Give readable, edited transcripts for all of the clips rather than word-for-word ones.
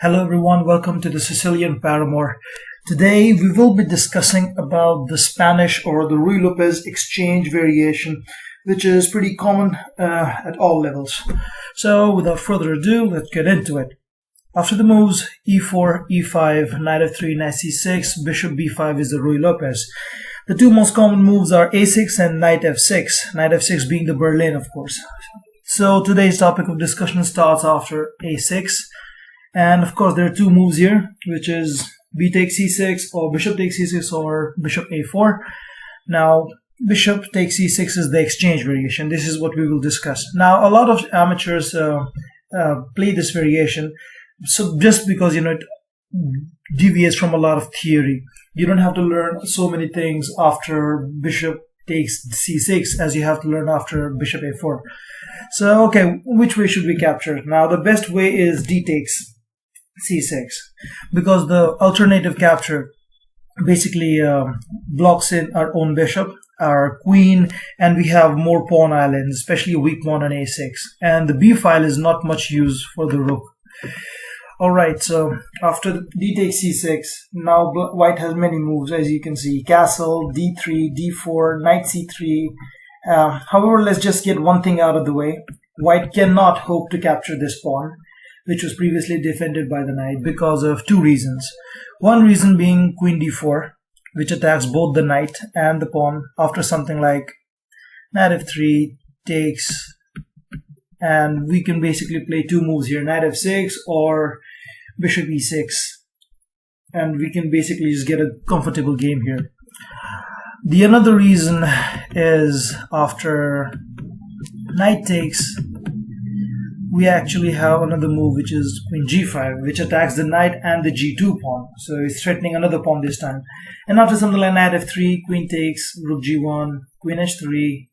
Hello everyone, welcome to the Sicilian Paramour. Today we will be discussing about the Spanish or the Ruy Lopez Exchange Variation, which is pretty common at all levels. So without further ado, let's get into it. After the moves e4, e5, knight f3, knight c6, bishop b5 is the Ruy Lopez. The two most common moves are a6 and knight f6, knight f6 being the Berlin, of course. So today's topic of discussion starts after a6. And of course, there are two moves here, which is b takes c6 or bishop takes c6 or bishop a4. Now, bishop takes c6 is the exchange variation. This is what we will discuss. Now, a lot of amateurs play this variation. So just because, it deviates from a lot of theory. You don't have to learn so many things after bishop takes c6 as you have to learn after bishop a4. So, okay, which way should we capture? Now, the best way is d takes c6, because the alternative capture basically blocks in our own bishop, our queen, and we have more pawn islands, especially a weak pawn on a6. And the b file is not much used for the rook. Alright, so after d takes c6, now white has many moves, as you can see. Castle, d3, d4, knight c3. However, let's just get one thing out of the way. White cannot hope to capture this pawn, which was previously defended by the knight, because of two reasons. One reason being queen d4, which attacks both the knight and the pawn after something like knight f3 takes, and we can basically play two moves here, knight f6 or bishop e6, and we can basically just get a comfortable game here. The another reason is after knight takes, we actually have another move, which is queen g5, which attacks the knight and the g2 pawn. So it's threatening another pawn this time. And after something like knight f3, queen takes, rook g1, queen h3,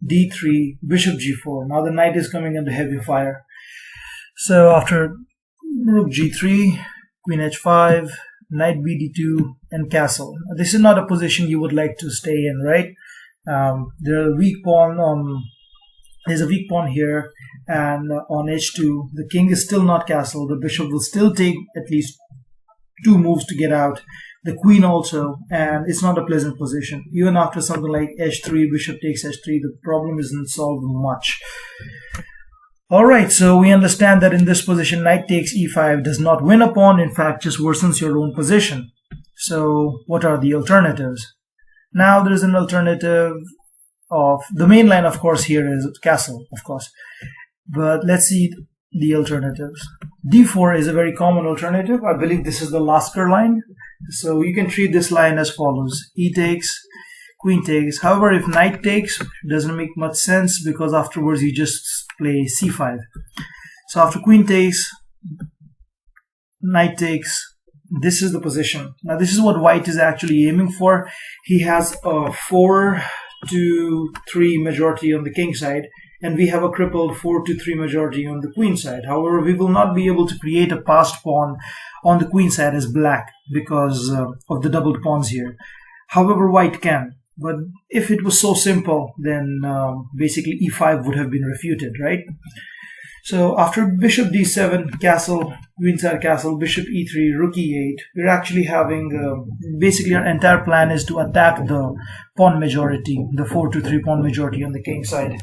d3, bishop g4. Now the knight is coming under heavy fire. So after rook g3, queen h5, knight bd2, and castle. This is not a position you would like to stay in, right? There's a weak pawn here, and on h2, the king is still not castled. The bishop will still take at least two moves to get out. The queen also, and it's not a pleasant position. Even after something like h3, bishop takes h3, the problem isn't solved much. Alright, so we understand that in this position, knight takes e5 does not win a pawn, in fact, just worsens your own position. So, what are the alternatives? Now, there's an alternative of, the main line, of course, here is castle, of course. But let's see the alternatives. d4 is a very common alternative. I believe this is the Lasker line. So, you can treat this line as follows. E takes, queen takes. However, if knight takes, it doesn't make much sense, because afterwards you just play c5. So after queen takes, knight takes, this is the position. Now this is what white is actually aiming for. He has a 4-3 majority on the king side, and we have a crippled 4-3 majority on the queen side. However, we will not be able to create a passed pawn on the queen side as black because of the doubled pawns here. However, white can. But if it was so simple, then basically e5 would have been refuted, right? So after bishop d7, castle, queenside castle, bishop e3, rook e8, we're actually having, basically our entire plan is to attack the pawn majority, the 4-3 pawn majority on the king side.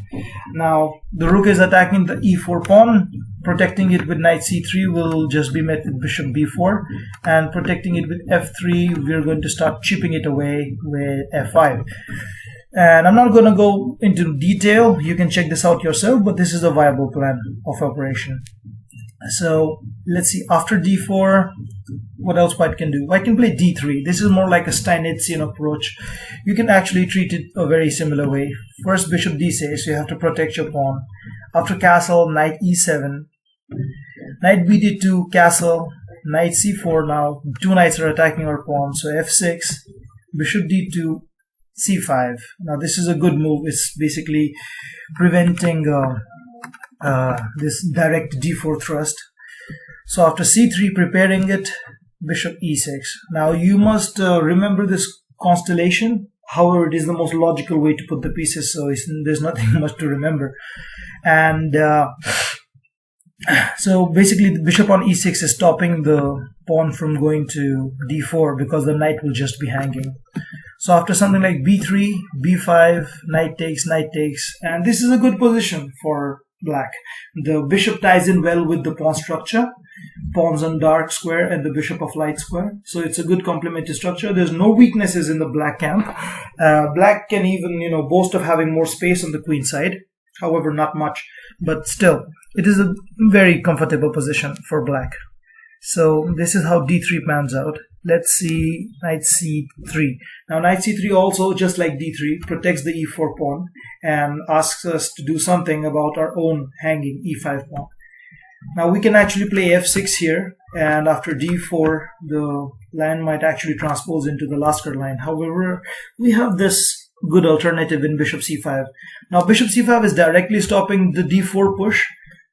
Now, the rook is attacking the e4 pawn, protecting it with knight c3 will just be met with bishop b4, and protecting it with f3, we're going to start chipping it away with f5. And I'm not going to go into detail, you can check this out yourself, but this is a viable plan of operation. So let's see, after d4, what else white can do? White can play d3. This is more like a Steinitzian approach. You can actually treat it a very similar way. First bishop d6, you have to protect your pawn. After castle, knight e7, knight bd2, castle, knight c4. Now two knights are attacking our pawn, so f6, bishop d2, c5. Now this is a good move. It's basically preventing this direct d4 thrust. So after c3, preparing it, bishop e6. Now you must remember this constellation. However, it is the most logical way to put the pieces, so there's nothing much to remember. And So basically the bishop on e6 is stopping the pawn from going to d4 because the knight will just be hanging. So after something like b3, b5, knight takes, and this is a good position for black. The bishop ties in well with the pawn structure, pawns on dark square and the bishop of light square. So it's a good complementary structure. There's no weaknesses in the black camp. Black can even, boast of having more space on the queen side. However, not much, but still, it is a very comfortable position for black. So this is how d3 pans out. Let's see knight c3. Now knight c3 also, just like d3, protects the e4 pawn and asks us to do something about our own hanging e5 pawn. Now we can actually play f6 here, and after d4 the line might actually transpose into the Lasker line. However, we have this good alternative in bishop c5. Now bishop c5 is directly stopping the d4 push,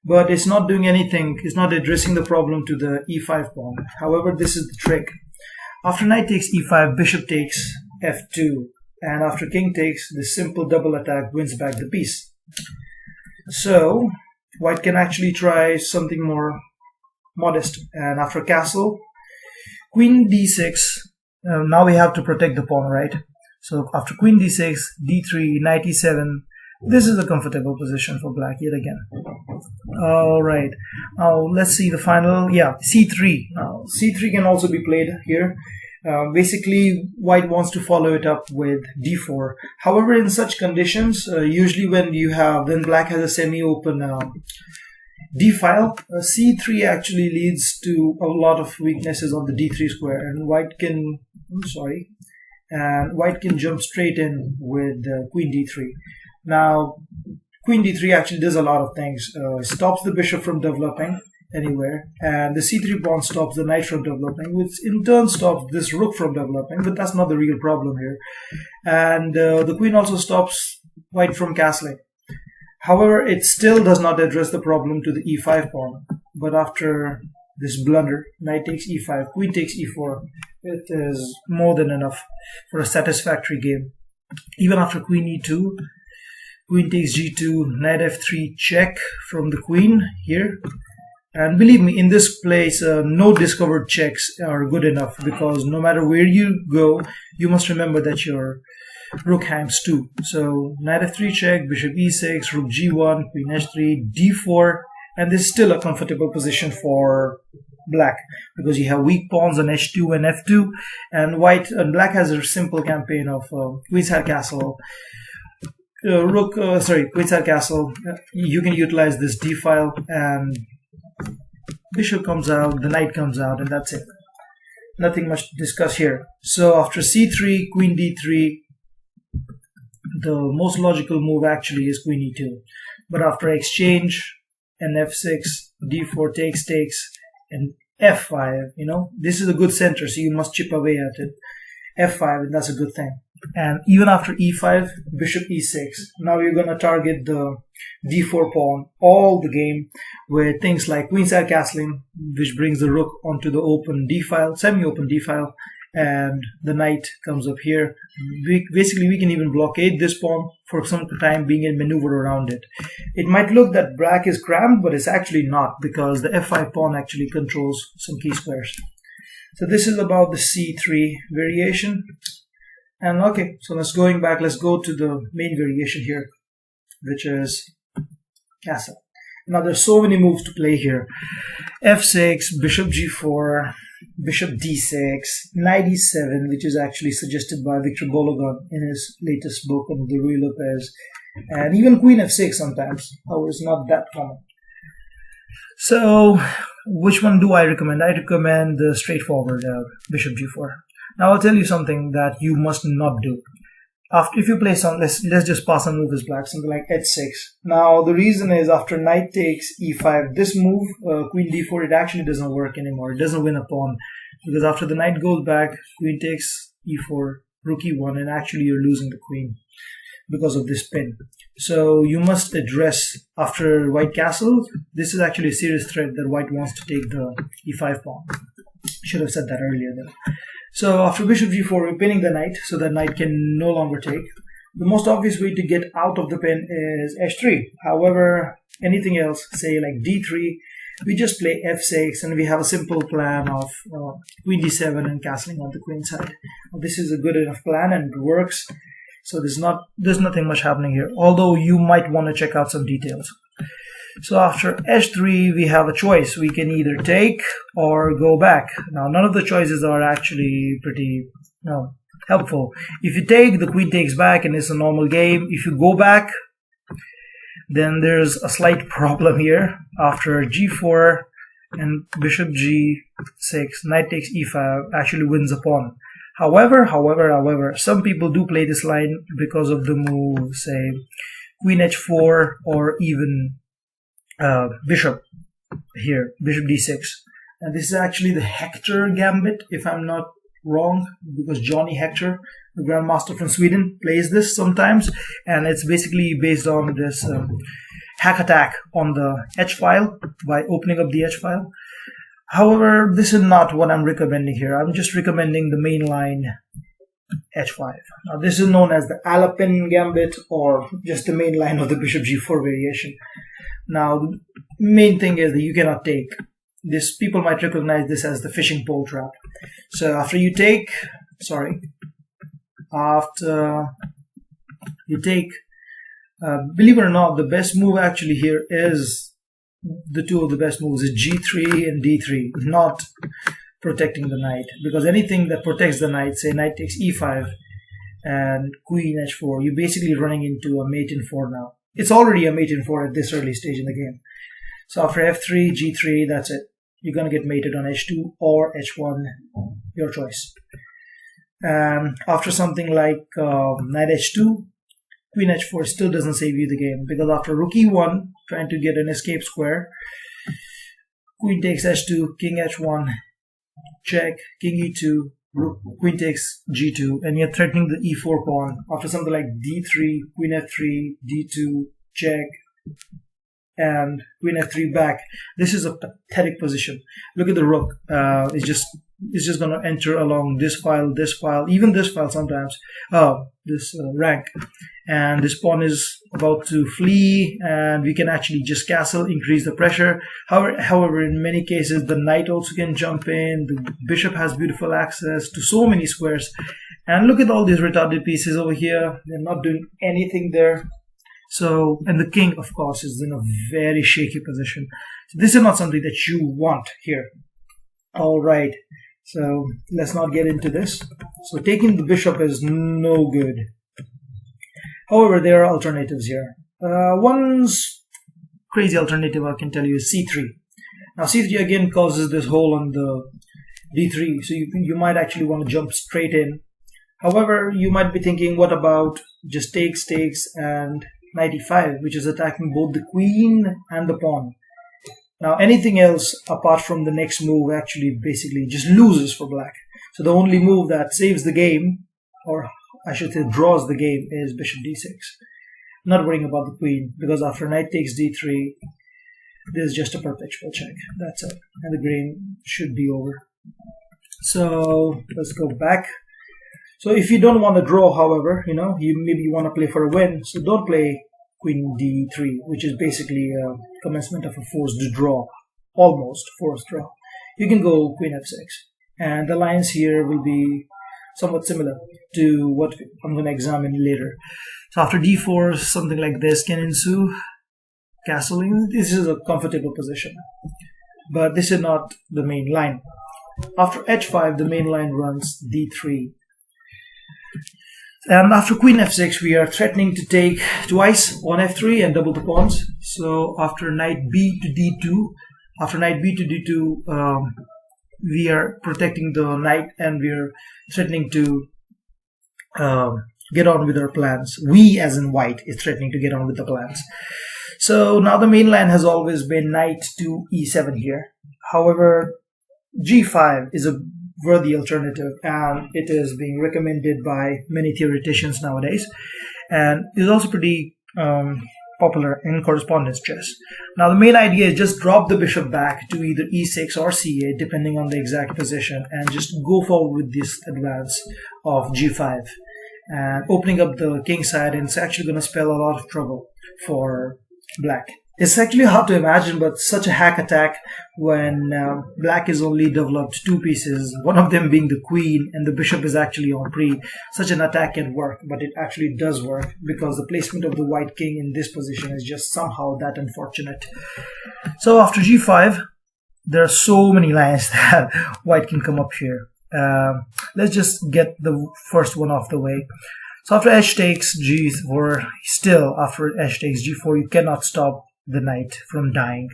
but it's not doing anything, it's not addressing the problem to the e5 pawn. However, this is the trick. After knight takes e5, bishop takes f2, and after king takes, this simple double attack wins back the piece. So white can actually try something more modest, and after castle, queen d6, now we have to protect the pawn, right? So after queen d6, d3, knight e7, this is a comfortable position for black yet again. Alright, now let's see the final, c3. C3 can also be played here. Basically, white wants to follow it up with d4. However, in such conditions, usually when black has a semi-open d-file, c3 actually leads to a lot of weaknesses on the d3 square, and white can, white can jump straight in with queen d3. Now, queen d3 actually does a lot of things. Stops the bishop from developing anywhere, and the c3 pawn stops the knight from developing, which in turn stops this rook from developing, but that's not the real problem here. And the queen also stops white from castling. However, it still does not address the problem to the e5 pawn. But after this blunder, knight takes e5, queen takes e4, it is more than enough for a satisfactory game. Even after queen e2, queen takes g2, knight f3 check from the queen here. And believe me, in this place, no discovered checks are good enough, because no matter where you go, you must remember that your rook hangs too. So knight f3 check, bishop e6, rook g1, queen h3, d4, and this is still a comfortable position for black, because you have weak pawns on h2 and f2, and black has a simple campaign of queenside castle, queenside castle. You can utilize this d-file, and bishop comes out, the knight comes out, and that's it. Nothing much to discuss here. So after c3, queen d3, the most logical move actually is queen e2. But after exchange and f6, d4 takes, and f5, this is a good center, so you must chip away at it. f5, and that's a good thing. And even after e5, bishop e6, now you're going to target the d4 pawn all the game with things like queenside castling, which brings the rook onto the open d-file, semi-open d-file, and the knight comes up here. Basically, we can even blockade this pawn for some time being and maneuver around it. It might look that black is crammed, but it's actually not, because the f5 pawn actually controls some key squares. So this is about the c3 variation. And okay, so let's go to the main variation here, which is castle. Now there's so many moves to play here. f6, bishop g4, bishop d6, knight e7, which is actually suggested by Hector Bologan in his latest book on the Ruy Lopez, and even queen f6 sometimes. However, it's not that common. So which one do I recommend? I recommend the straightforward bishop g4. Now I'll tell you something that you must not do. If you play some, let's just pass a move as black, something like h6. Now the reason is after knight takes e5, this move, queen d4, it actually doesn't work anymore. It doesn't win a pawn, because after the knight goes back, queen takes e4, rook e1, and actually you're losing the queen because of this pin. So you must address after white castle. This is actually a serious threat that white wants to take the e5 pawn. Should have said that earlier though. So after bishop g4, we're pinning the knight, so that knight can no longer take. The most obvious way to get out of the pin is h3. However, anything else, say like d3, we just play f6 and we have a simple plan of queen d7 and castling on the queen side. Now, this is a good enough plan and it works. So there's nothing much happening here, although you might want to check out some details. So after h3, we have a choice. We can either take or go back. Now, none of the choices are actually pretty helpful. If you take, the queen takes back and it's a normal game. If you go back, then there's a slight problem here. After g4 and bishop g6, knight takes e5 actually wins a pawn. However, some people do play this line because of the move, say, queen h4 or even bishop here, bishop d6. And this is actually the Hector Gambit, if I'm not wrong, because Johnny Hector, the grandmaster from Sweden, plays this sometimes, and it's basically based on this hack attack on the H file by opening up the H file. However, this is not what I'm recommending here. I'm just recommending the main line H5. Now, this is known as the Alapin Gambit, or just the main line of the bishop g4 variation. Now, the main thing is that you cannot take this. People might recognize this as the fishing pole trap. So after you take, believe it or not, the best move actually here is the two of the best moves is g3 and d3, not protecting the knight, because anything that protects the knight, say knight takes e5 and queen h4, you're basically running into a mate in 4 now. It's already a mate in 4 at this early stage in the game. So after f3, g3, that's it. You're going to get mated on h2 or h1, your choice. After something like knight h2, queen h4 still doesn't save you the game, because after rook e1, trying to get an escape square, queen takes h2, king h1, check, king e2, rook, queen takes g2, and you're threatening the e4 pawn. After something like d3, queen f3, d2, check, and queen f3 back. This is a pathetic position. Look at the rook. It's just going to enter along this file, even this file sometimes. This rank. And this pawn is about to flee, and we can actually just castle, increase the pressure. However, in many cases, the knight also can jump in. The bishop has beautiful access to so many squares. And look at all these retarded pieces over here. They're not doing anything there. So, and the king, of course, is in a very shaky position. So this is not something that you want here. All right. So let's not get into this. So taking the bishop is no good. However, there are alternatives here. One crazy alternative I can tell you is c3. Now c3 again causes this hole on the d3, so you might actually want to jump straight in. However, you might be thinking, what about just takes and knight e5, which is attacking both the queen and the pawn. Now anything else apart from the next move actually basically just loses for black. So the only move that saves the game, or I should say draws the game, is bishop d6. Not worrying about the queen, because after knight takes d3, there's just a perpetual check. That's it. And the game should be over. So let's go back. So if you don't want to draw, however, you want to play for a win, so don't play queen d3, which is basically a commencement of a forced draw, almost forced draw. You can go queen f6, and the lines here will be somewhat similar to what I'm going to examine later. So after d4, something like this can ensue. Castling, this is a comfortable position, but this is not the main line. After h5, the main line runs d3. And after queen f6, we are threatening to take twice on f3 and double the pawns. So after knight b to d2, we are protecting the knight, and we are threatening to get on with our plans. We, as in white, is threatening to get on with the plans. So now the main line has always been knight to e7 here. However, g5 is a worthy alternative, and it is being recommended by many theoreticians nowadays, and is also pretty popular in correspondence chess. Now the main idea is just drop the bishop back to either e6 or c8, depending on the exact position, and just go forward with this advance of g5 and opening up the king side, and it's actually going to spell a lot of trouble for black. It's actually hard to imagine, but such a hack attack when black is only developed two pieces, one of them being the queen and the bishop is actually on pre. Such an attack can work, but it actually does work because the placement of the white king in this position is just somehow that unfortunate. So after g5, there are so many lines that white can come up here. Let's just get the first one off the way. So after h takes g4, still after h takes g4, you cannot stop the knight from dying.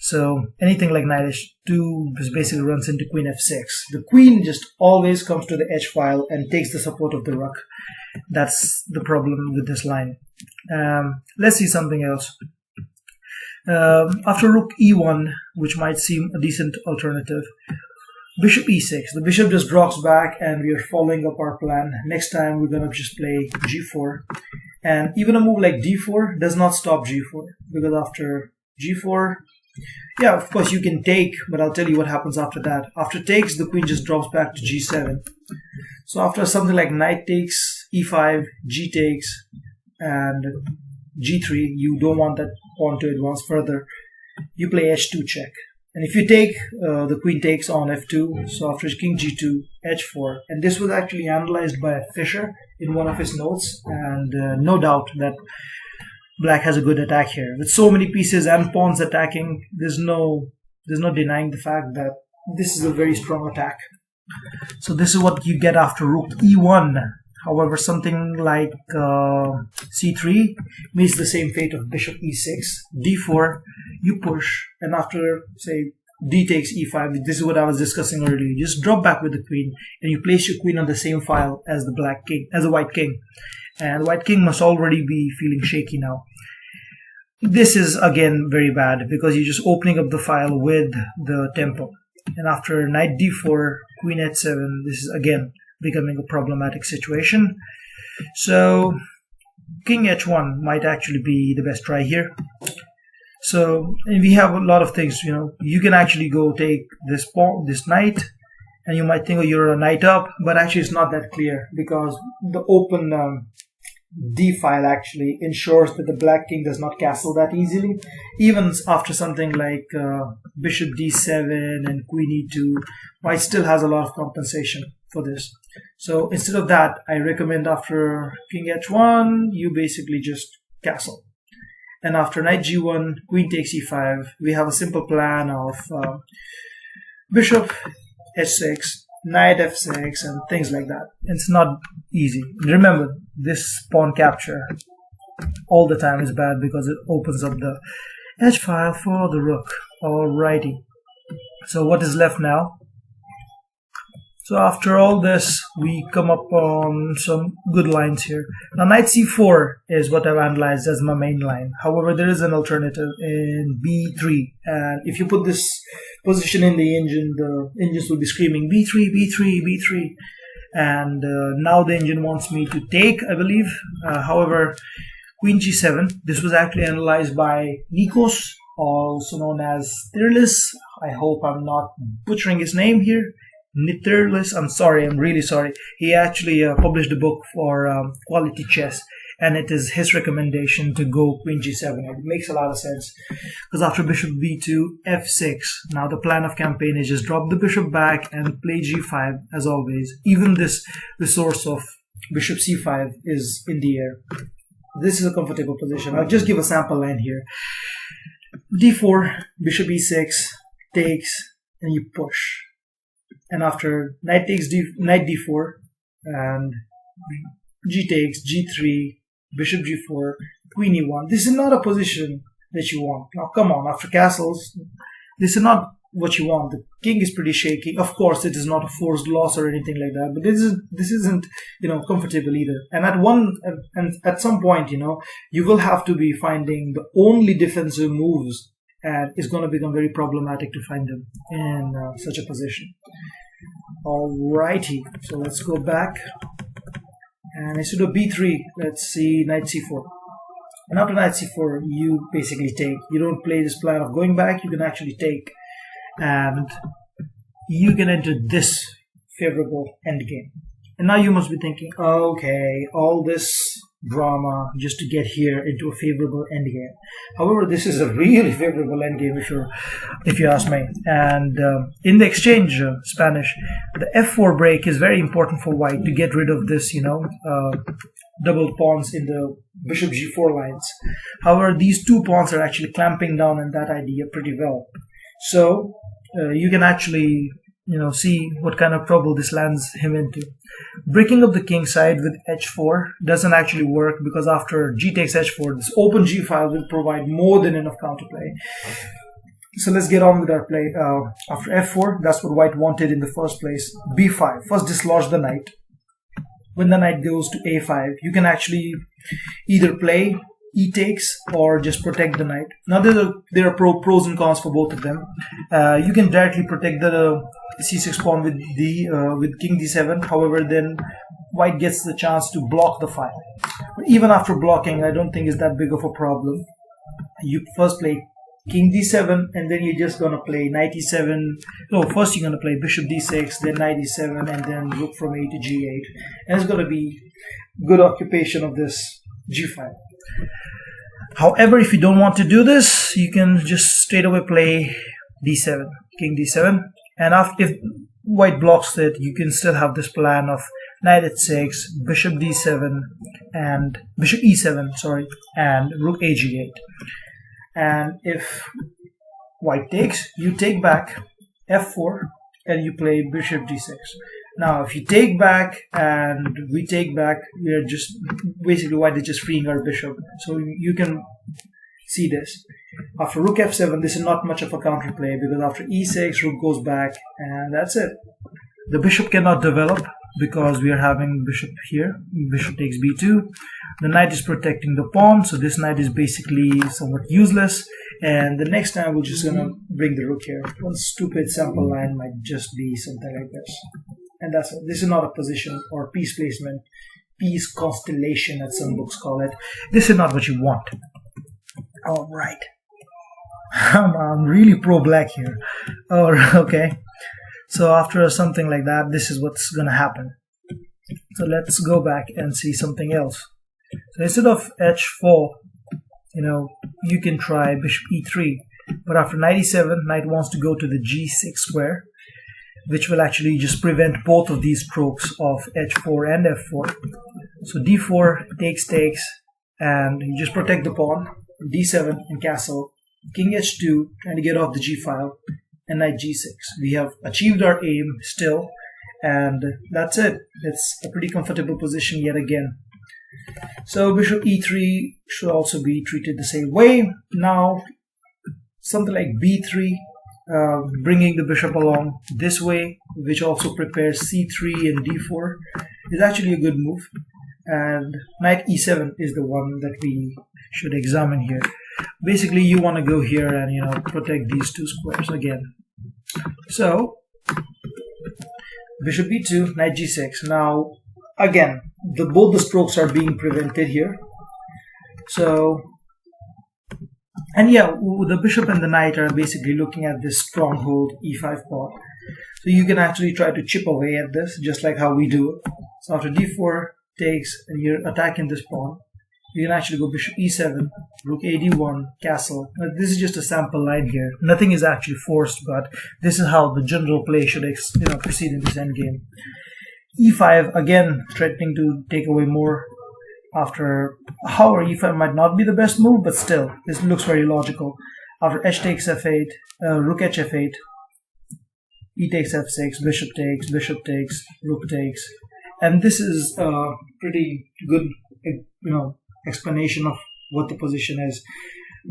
So anything like knight h2 basically runs into queen f6. The queen just always comes to the h file and takes the support of the rook. That's the problem with this line. Let's see something else. After rook e1, which might seem a decent alternative, bishop e6. The bishop just drops back and we are following up our plan. Next time we're going to just play g4. And even a move like d4 does not stop g4, because after g4, yeah, of course you can take, but I'll tell you what happens after that. After takes, the queen just drops back to g7. So after something like knight takes, e5, g takes, and g3, you don't want that pawn to advance further. You play h2 check. And if you take, the queen takes on f2, so after king g2, h4. And this was actually analyzed by Fischer in one of his notes, and no doubt that black has a good attack here. With so many pieces and pawns attacking, there's no denying the fact that this is a very strong attack. So this is what you get after rook e1. However, something like c3 meets the same fate of bishop e6, d4, you push, and after, say, d takes e5, this is what I was discussing earlier, you just drop back with the queen, and you place your queen on the same file as the black king, as the white king. And the white king must already be feeling shaky now. This is, again, very bad, because you're just opening up the file with the tempo. And after knight d4, queen h7, this is, again, becoming a problematic situation. So king h1 might actually be the best try here. So we have a lot of things, you know, you can actually go take this pawn, this knight, and you might think, oh, you're a knight up, but actually it's not that clear, because the open d file actually ensures that the black king does not castle that easily. Even after something like bishop d7 and queen e2, white still has a lot of compensation for this. So instead of that, I recommend after king h1, you basically just castle. And after knight g1, queen takes e5, we have a simple plan of bishop h6, knight f6, and things like that. It's not easy. Remember, this pawn capture all the time is bad because it opens up the h file for the rook. Alrighty. So what is left now? So after all this, we come up on some good lines here. Now knight c4 is what I've analyzed as my main line. However, there is an alternative in b3. And if you put this position in the engines will be screaming b3, b3, b3. And now the engine wants me to take, I believe. However, queen g7, this was actually analyzed by Nikos, also known as Tirlis. I hope I'm not butchering his name here. Nitirlis, I'm sorry, I'm really sorry. He actually published a book for quality chess, and it is his recommendation to go queen g7. It makes a lot of sense, because after bishop b2, f6, now the plan of campaign is just drop the bishop back and play g5 as always. Even this resource of bishop c5 is in the air. This is a comfortable position. I'll just give a sample line here. d4, bishop e6, takes, and you push. And after knight takes knight d4 and g takes, g3, bishop g4, queen e1. This is not a position that you want. Now come on, after castles, this is not what you want. The king is pretty shaky. Of course, it is not a forced loss or anything like that, but this isn't, you know, comfortable either. And at some point, you know, you will have to be finding the only defensive moves, and it's going to become very problematic to find them in such a position. Alrighty, so let's go back, and instead of b3, let's see knight c4. And after knight c4, you basically take. You don't play this plan of going back, you can actually take, and you can enter this favorable endgame. And now you must be thinking, okay, all this drama just to get here into a favorable endgame. However, this is a really favorable endgame if you ask me. And in the exchange Spanish, the f4 break is very important for white to get rid of this, double pawns in the bishop g4 lines. However, these two pawns are actually clamping down on that idea pretty well. So you can actually see what kind of trouble this lands him into. Breaking up the king side with h4 doesn't actually work, because after g takes h4, this open g file will provide more than enough counterplay. So let's get on with our play. After f4, that's what white wanted in the first place. b5, first dislodge the knight. When the knight goes to a5, you can actually either play e takes or just protect the knight. Now there are pros and cons for both of them. You can directly protect the c6 pawn with king d7. However, then white gets the chance to block the file. But even after blocking, I don't think it's that big of a problem. You first play king d7, and then you're just gonna play knight e7. No, first you're gonna play bishop d6, then knight e7, and then rook from a to g8. And it's gonna be good occupation of this g file. However, if you don't want to do this, you can just straight away play d7, king d7, and if white blocks it, you can still have this plan of knight h6, bishop d7, and bishop e7, sorry, and rook a g8. And if white takes, you take back f4, and you play bishop d6. Now, if you take back and we take back, we are just basically white is just freeing our bishop. So you can see this. After rook f7, this is not much of a counterplay, because after e6, rook goes back, and that's it. The bishop cannot develop because we are having bishop here. Bishop takes b2. The knight is protecting the pawn, so this knight is basically somewhat useless. And the next time we're just gonna bring the rook here. One stupid sample line might just be something like this. And that's it. This is not a position or piece placement, piece constellation as some books call it. This is not what you want. All right. I'm really pro-black here. Okay. So after something like that, this is what's going to happen. So let's go back and see something else. So instead of h4, you can try bishop e3. But after knight e7, knight wants to go to the g6 square, which will actually just prevent both of these strokes of h4 and f4. So d4 takes, and you just protect the pawn. d7 and castle. King h2, trying to get off the g file, and knight g6. We have achieved our aim still, and that's it. It's a pretty comfortable position yet again. So bishop e3 should also be treated the same way. Now, something like b3, bringing the bishop along this way, which also prepares c3 and d4, is actually a good move. And knight e7 is the one that we should examine here. Basically, you want to go here and protect these two squares again. So bishop e2, knight g6. Now again, both the strokes are being prevented here. So, and yeah, the bishop and the knight are basically looking at this stronghold e5 pawn. So you can actually try to chip away at this, just like how we do it. So after d4 takes, and you're attacking this pawn, you can actually go bishop e7, rook ad1, castle. This is just a sample line here. Nothing is actually forced, but this is how the general play should proceed in this endgame. e5, again, threatening to take away more after. However, e5 might not be the best move, but still, this looks very logical. After h takes f8, rook h f8, e takes f6, bishop takes, rook takes. And this is a pretty good, explanation of what the position is.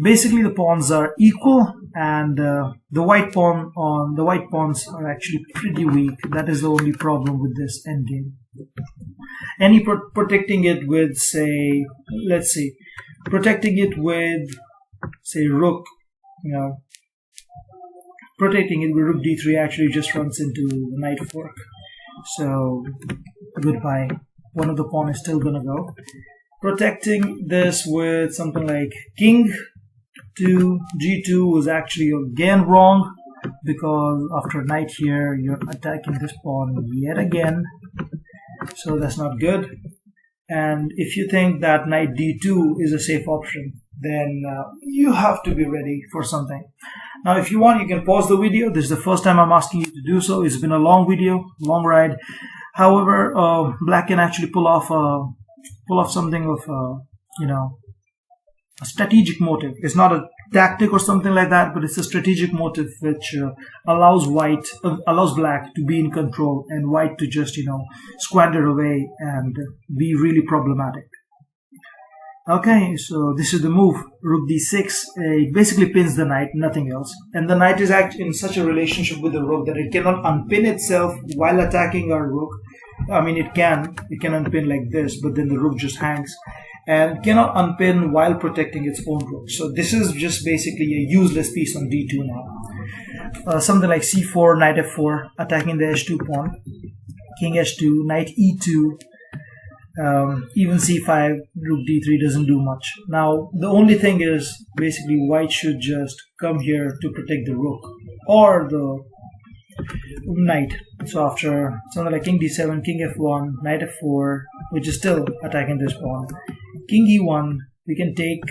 Basically, the pawns are equal, and the white pawns are actually pretty weak. That is the only problem with this endgame. Any protecting it with, say, let's see, protecting it with, say, rook, protecting it with rook d3 actually just runs into the knight fork. So goodbye. One of the pawn is still gonna go. Protecting this with something like king to g2 was actually again wrong, because after knight here, you're attacking this pawn yet again. So that's not good. And if you think that knight d2 is a safe option, then you have to be ready for something. Now, if you want, you can pause the video. This is the first time I'm asking you to do so. It's been a long video, long ride. However, black can actually pull off something of a strategic motive. It's not a tactic or something like that, but it's a strategic motive which allows black to be in control and white to just squander away and be really problematic. Okay, so this is the move. Rook d6. It basically pins the knight, nothing else. And the knight is actually in such a relationship with the rook that it cannot unpin itself while attacking our rook. I mean, it can unpin like this, but then the rook just hangs, and cannot unpin while protecting its own rook. So this is just basically a useless piece on d2 now. Something like c4, knight f4, attacking the h2 pawn, king h2, knight e2, even c5, rook d3 doesn't do much. Now the only thing is basically white should just come here to protect the rook or the knight. So after something like king d7, king f1, knight f4, which is still attacking this pawn, king e1, we can take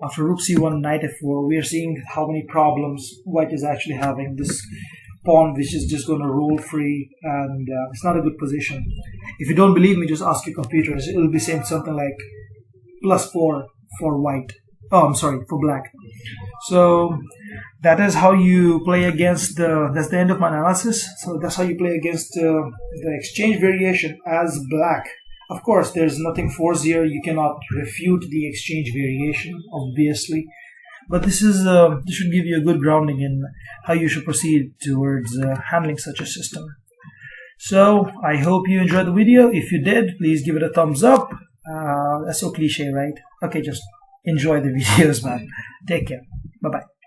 after rook c1, knight f4. We are seeing how many problems white is actually having. This pawn which is just going to roll free, and it's not a good position. If you don't believe me, just ask your computers. It will be saying something like +4 for white. Oh, I'm sorry, for black. So that is how you play against that's the end of my analysis. So that's how you play against the exchange variation as black. Of course, there's nothing forced here. You cannot refute the exchange variation, obviously. But this should give you a good grounding in how you should proceed towards handling such a system. So I hope you enjoyed the video. If you did, please give it a thumbs up. That's so cliche, right? Okay, just enjoy the videos, man. Take care. Bye-bye.